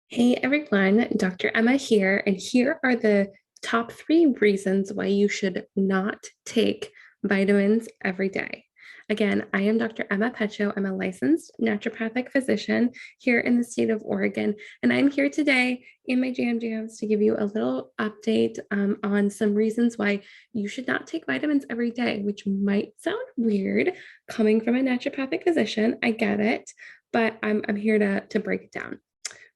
Hey everyone, Dr. Emma here, and here are the top 3 reasons why you should not take vitamins every day. Again, I am Dr. Emma Pecho. I'm a licensed naturopathic physician here in the state of Oregon, and I'm here today in my Jam Jams to give you a little update on some reasons why you should not take vitamins every day, which might sound weird coming from a naturopathic physician. I get it, but I'm here to break it down.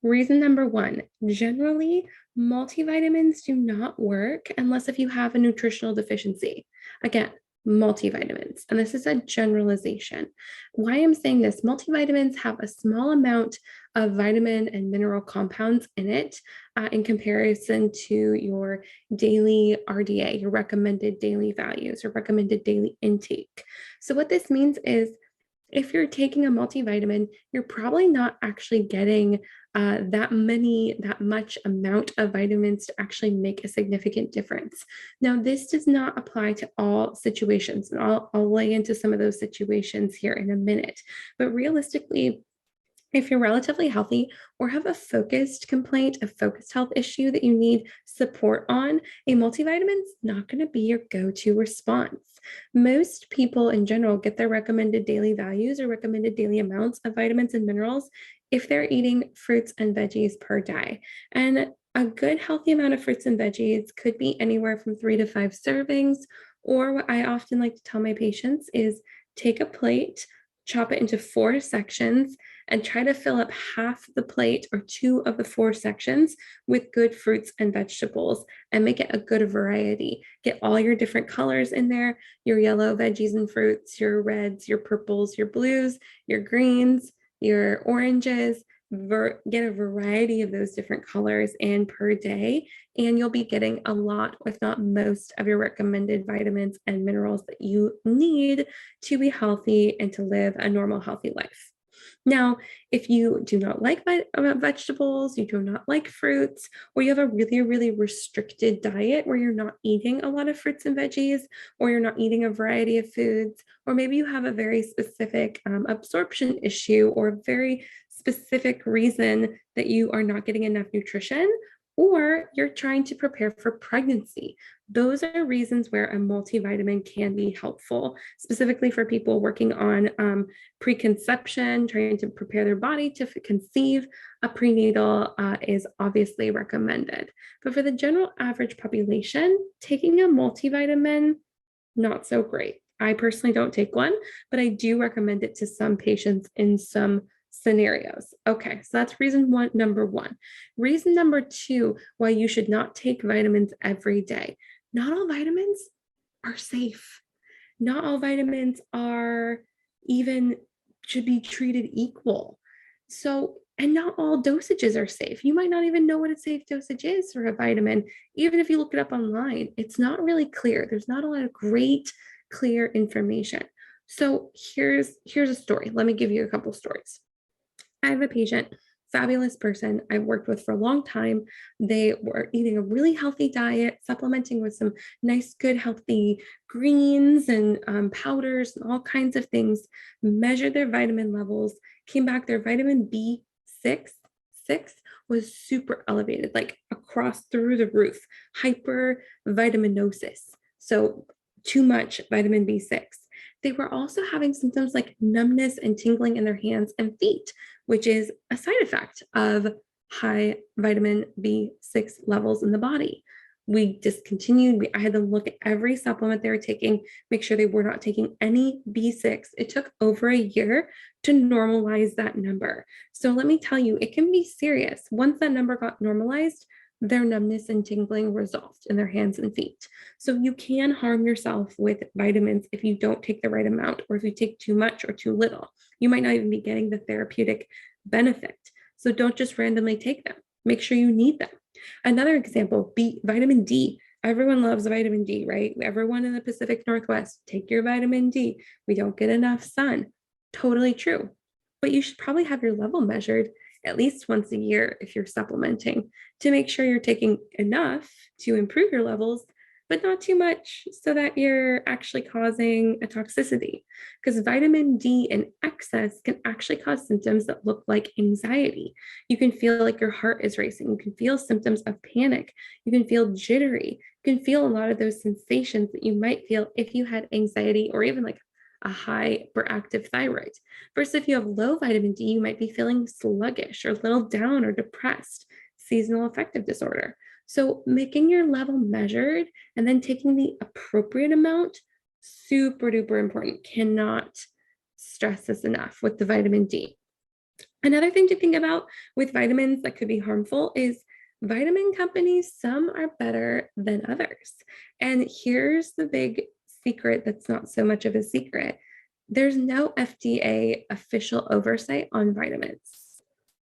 Reason number 1, generally, multivitamins do not work unless if you have a nutritional deficiency. Again, multivitamins, and this is a generalization. Why I'm saying this, multivitamins have a small amount of vitamin and mineral compounds in it in comparison to your daily RDA, your recommended daily values, or recommended daily intake. So what this means is if you're taking a multivitamin, you're probably not actually getting that much amount of vitamins to actually make a significant difference. Now, this does not apply to all situations, and I'll lay into some of those situations here in a minute. But realistically, if you're relatively healthy or have a focused complaint, a focused health issue that you need support on, a multivitamin is not going to be your go-to response. Most people in general get their recommended daily values or recommended daily amounts of vitamins and minerals if they're eating fruits and veggies per day. And a good healthy amount of fruits and veggies could be anywhere from 3 to 5 servings. Or what I often like to tell my patients is take a plate, chop it into 4 sections, and try to fill up half the plate or 2 of the 4 sections with good fruits and vegetables and make it a good variety. Get all your different colors in there, your yellow veggies and fruits, your reds, your purples, your blues, your greens, your oranges. Get a variety of those different colors in per day, and you'll be getting a lot, if not most, of your recommended vitamins and minerals that you need to be healthy and to live a normal, healthy life. Now, if you do not like vegetables, you do not like fruits, or you have a really, really restricted diet where you're not eating a lot of fruits and veggies, or you're not eating a variety of foods, or maybe you have a very specific absorption issue or a very specific reason that you are not getting enough nutrition, or you're trying to prepare for pregnancy. Those are reasons where a multivitamin can be helpful, specifically for people working on preconception, trying to prepare their body to conceive. A prenatal is obviously recommended. But for the general average population, taking a multivitamin, not so great. I personally don't take one, but I do recommend it to some patients in some scenarios. Okay, so that's number 1. Reason number 2 why you should not take vitamins every day. Not all vitamins are safe. Not all vitamins are even should be treated equal. So, and not all dosages are safe. You might not even know what a safe dosage is for a vitamin. Even if you look it up online, it's not really clear. There's not a lot of great, clear information. So here's a story. Let me give you a couple stories. I have a patient, fabulous person I've worked with for a long time. They were eating a really healthy diet, supplementing with some nice, good, healthy greens and powders and all kinds of things, measured their vitamin levels, came back, their vitamin B6 was super elevated, like across through the roof, hypervitaminosis. So too much vitamin B6. They were also having symptoms like numbness and tingling in their hands and feet, which is a side effect of high vitamin B6 levels in the body. We discontinued. I had them look at every supplement they were taking, make sure they were not taking any B6. It took over a year to normalize that number. So let me tell you, it can be serious. Once that number got normalized, their numbness and tingling resolved in their hands and feet. So you can harm yourself with vitamins if you don't take the right amount, or if you take too much or too little. You might not even be getting the therapeutic benefit. So don't just randomly take them. Make sure you need them. Another example, vitamin D. Everyone loves vitamin D, right? Everyone in the Pacific Northwest, take your vitamin D. We don't get enough sun. Totally true. But you should probably have your level measured at least once a year if you're supplementing to make sure you're taking enough to improve your levels, but not too much so that you're actually causing a toxicity. Because vitamin D in excess can actually cause symptoms that look like anxiety. You can feel like your heart is racing. You can feel symptoms of panic. You can feel jittery. You can feel a lot of those sensations that you might feel if you had anxiety or even like a high hyperactive thyroid. Versus if you have low vitamin D, you might be feeling sluggish or a little down or depressed, seasonal affective disorder. So making your level measured and then taking the appropriate amount, super duper important. Cannot stress this enough with the vitamin D. Another thing to think about with vitamins that could be harmful is vitamin companies, some are better than others. And here's the big secret that's not so much of a secret. There's no FDA official oversight on vitamins.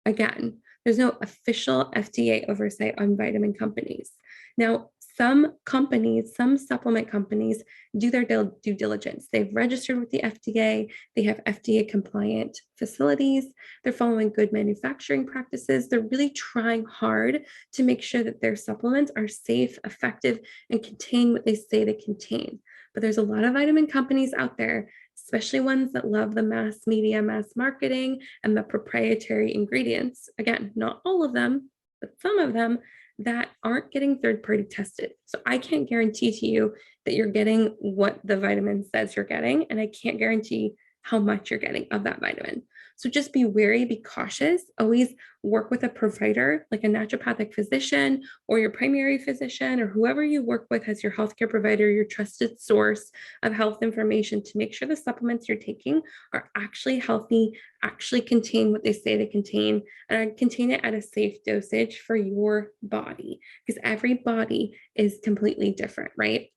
Again, there's no official FDA oversight on vitamin companies. Now, some companies, some supplement companies do their due diligence. They've registered with the FDA. They have FDA compliant facilities. They're following good manufacturing practices. They're really trying hard to make sure that their supplements are safe, effective, and contain what they say they contain. But there's a lot of vitamin companies out there, especially ones that love the mass media, mass marketing, and the proprietary ingredients. Again, not all of them, but some of them that aren't getting third-party tested. So I can't guarantee to you that you're getting what the vitamin says you're getting, and I can't guarantee how much you're getting of that vitamin. So just be wary, be cautious, always work with a provider like a naturopathic physician or your primary physician or whoever you work with as your healthcare provider, your trusted source of health information to make sure the supplements you're taking are actually healthy, actually contain what they say they contain, and contain it at a safe dosage for your body, because every body is completely different, right?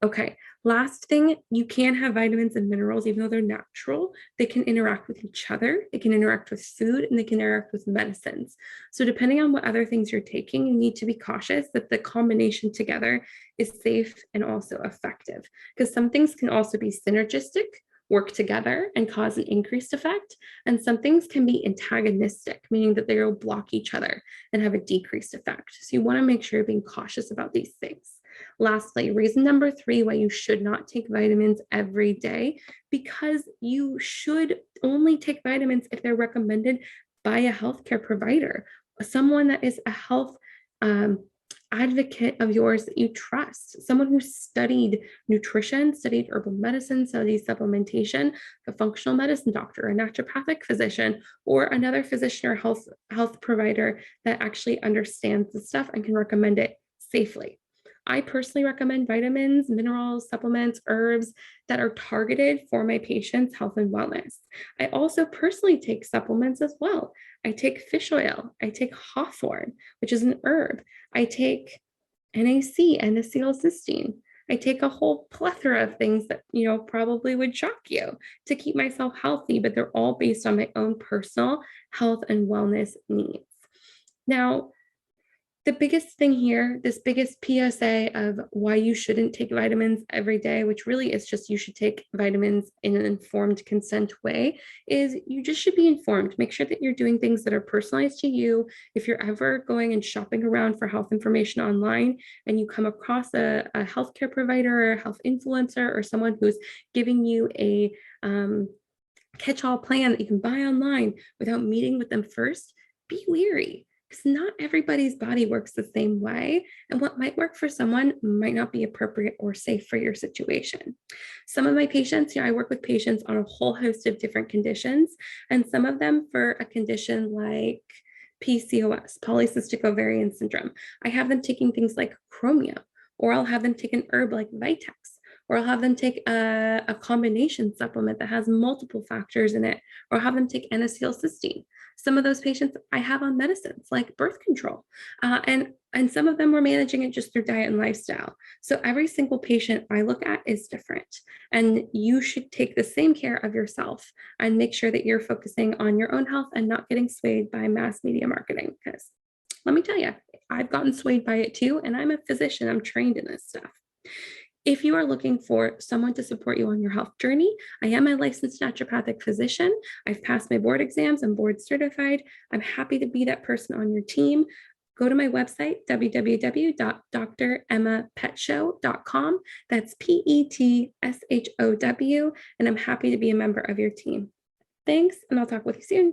Okay, last thing, you can have vitamins and minerals, even though they're natural, they can interact with each other, they can interact with food, and they can interact with medicines. So depending on what other things you're taking, you need to be cautious that the combination together is safe and also effective, because some things can also be synergistic, work together and cause an increased effect, and some things can be antagonistic, meaning that they will block each other and have a decreased effect. So you want to make sure you're being cautious about these things. Lastly, reason number 3 why you should not take vitamins every day, because you should only take vitamins if they're recommended by a healthcare provider, someone that is a health advocate of yours that you trust, someone who studied nutrition, studied herbal medicine, studied supplementation, a functional medicine doctor, a naturopathic physician, or another physician or health provider that actually understands the stuff and can recommend it safely. I personally recommend vitamins, minerals, supplements, herbs that are targeted for my patients' health and wellness. I also personally take supplements as well. I take fish oil. I take hawthorn, which is an herb. I take NAC, N-acetylcysteine. I take a whole plethora of things that, probably would shock you to keep myself healthy, but they're all based on my own personal health and wellness needs. Now, the biggest thing here, this biggest PSA of why you shouldn't take vitamins every day, which really is just you should take vitamins in an informed consent way, is you just should be informed. Make sure that you're doing things that are personalized to you. If you're ever going and shopping around for health information online and you come across a healthcare provider or a health influencer or someone who's giving you a catch-all plan that you can buy online without meeting with them first, be wary. Because not everybody's body works the same way, and what might work for someone might not be appropriate or safe for your situation. Some of my patients, I work with patients on a whole host of different conditions, and some of them for a condition like PCOS, polycystic ovarian syndrome. I have them taking things like chromium, or I'll have them take an herb like Vitex, or I'll have them take a combination supplement that has multiple factors in it, or I'll have them take N-acetylcysteine. Some of those patients I have on medicines like birth control, and some of them we're managing it just through diet and lifestyle. So every single patient I look at is different, and you should take the same care of yourself and make sure that you're focusing on your own health and not getting swayed by mass media marketing. Because let me tell you, I've gotten swayed by it too, and I'm a physician. I'm trained in this stuff. If you are looking for someone to support you on your health journey, I am a licensed naturopathic physician. I've passed my board exams. I'm board certified. I'm happy to be that person on your team. go to my website, www.dremmapetshow.com. That's PETSHOW, and I'm happy to be a member of your team. Thanks, and I'll talk with you soon.